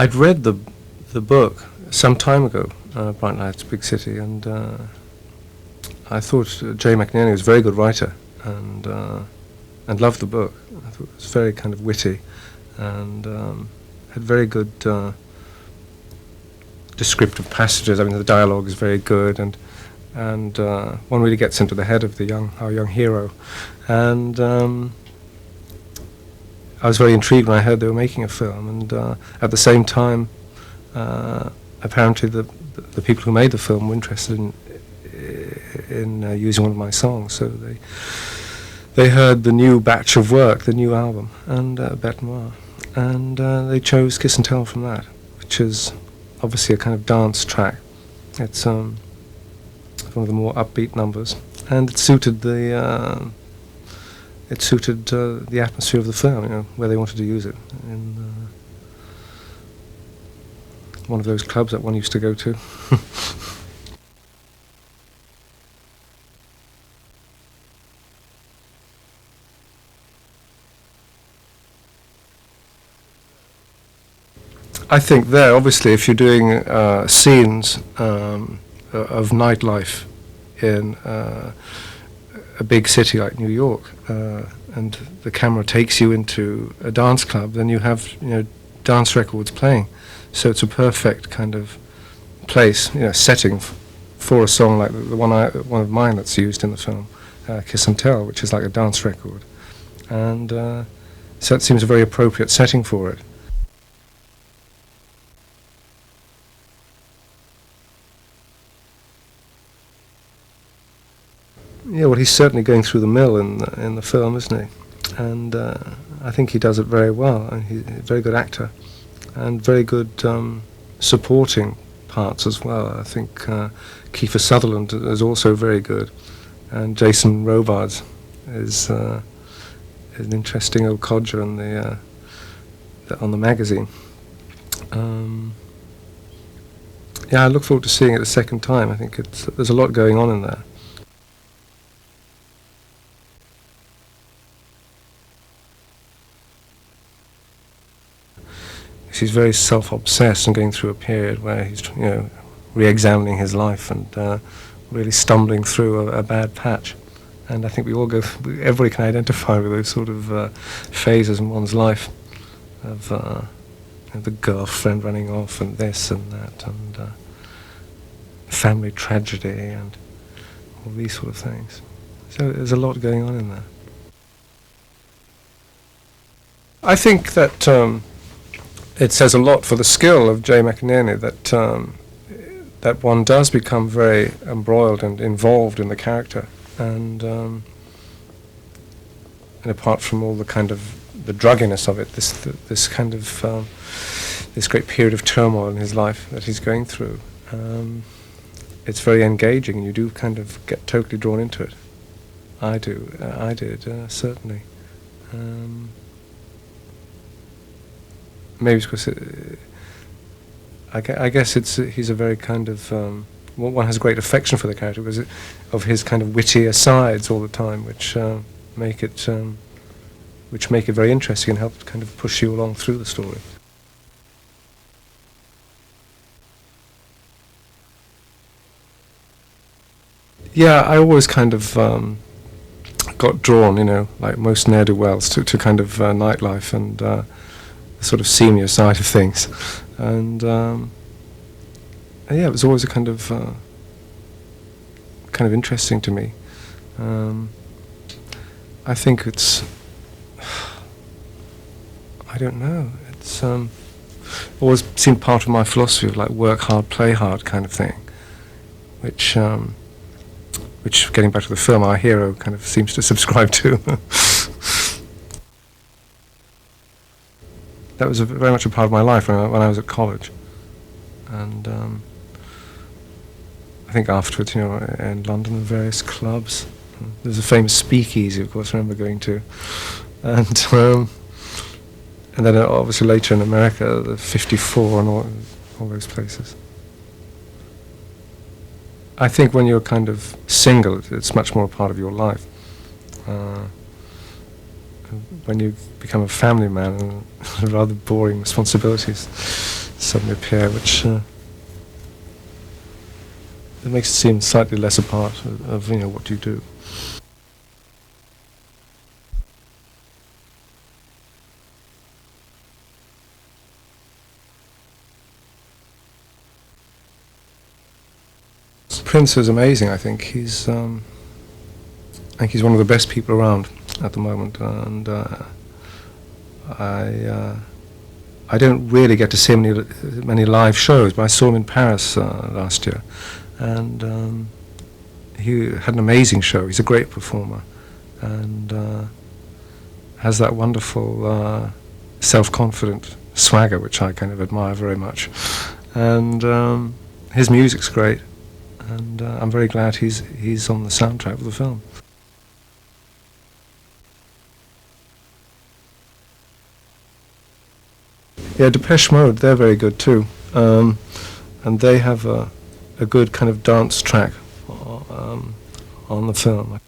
I'd read the book some time ago, Bright Lights, Big City, and I thought Jay McNerney was a very good writer, and loved the book. I thought it was very kind of witty, and had very good descriptive passages. I mean, the dialogue is very good, and one really gets into the head of our young hero, and I was very intrigued when I heard they were making a film, and at the same time, apparently the people who made the film were interested in using one of my songs, so they heard the new batch of work, the new album, and Bête Noire, and they chose Kiss and Tell from that, which is obviously a kind of dance track. It's one of the more upbeat numbers, and it suited the atmosphere of the film, you know, where they wanted to use it, in one of those clubs that one used to go to. I think there, obviously, if you're doing scenes of nightlife in a big city like New York, and the camera takes you into a dance club, then you have, you know, dance records playing. So it's a perfect kind of place, you know, setting for a song like the one of mine that's used in the film, Kiss and Tell, which is like a dance record, and so it seems a very appropriate setting for it. Yeah, well, he's certainly going through the mill in the film, isn't he? And I think he does it very well. And he's a very good actor, and very good supporting parts as well. I think Kiefer Sutherland is also very good, and Jason Robards is an interesting old codger on the magazine. Yeah, I look forward to seeing it a second time. I think there's a lot going on in there. He's very self-obsessed and going through a period where he's, you know, re-examining his life and really stumbling through a bad patch. And I think we all everybody can identify with those sort of phases in one's life of the girlfriend running off and this and that, and family tragedy and all these sort of things. So there's a lot going on in there. I think that it says a lot for the skill of Jay McNerney that one does become very embroiled and involved in the character, and apart from all the kind of the drugginess of it, this kind of this great period of turmoil in his life that he's going through, it's very engaging, and you do kind of get totally drawn into it. I did certainly. Maybe it's because I guess he's a very kind of one has great affection for the character because of his kind of witty asides all the time, which make it very interesting and help kind of push you along through the story. Yeah, I always kind of got drawn, you know, like most ne'er-do-wells, to kind of nightlife and the sort of senior side of things, and yeah, it was always a kind of interesting to me. I think it's, I don't know, it's always seemed part of my philosophy of like work hard, play hard kind of thing, which getting back to the film, our hero kind of seems to subscribe to. That was very much a part of my life when I was at college, and I think afterwards, you know, in London, in various clubs, there's a famous speakeasy, of course, I remember going to, and then obviously later in America, the 54 and all those places. I think when you're kind of single, it's much more a part of your life. When you become a family man, and rather boring responsibilities suddenly appear, which it makes it seem slightly less a part of what you do. Prince is amazing. I think he's one of the best people around at the moment, and I don't really get to see many live shows, but I saw him in Paris last year, and he had an amazing show. He's a great performer, and has that wonderful self-confident swagger, which I kind of admire very much, and his music's great. And I'm very glad he's on the soundtrack of the film. Yeah, Depeche Mode, they're very good too, and they have a good kind of dance track on the film.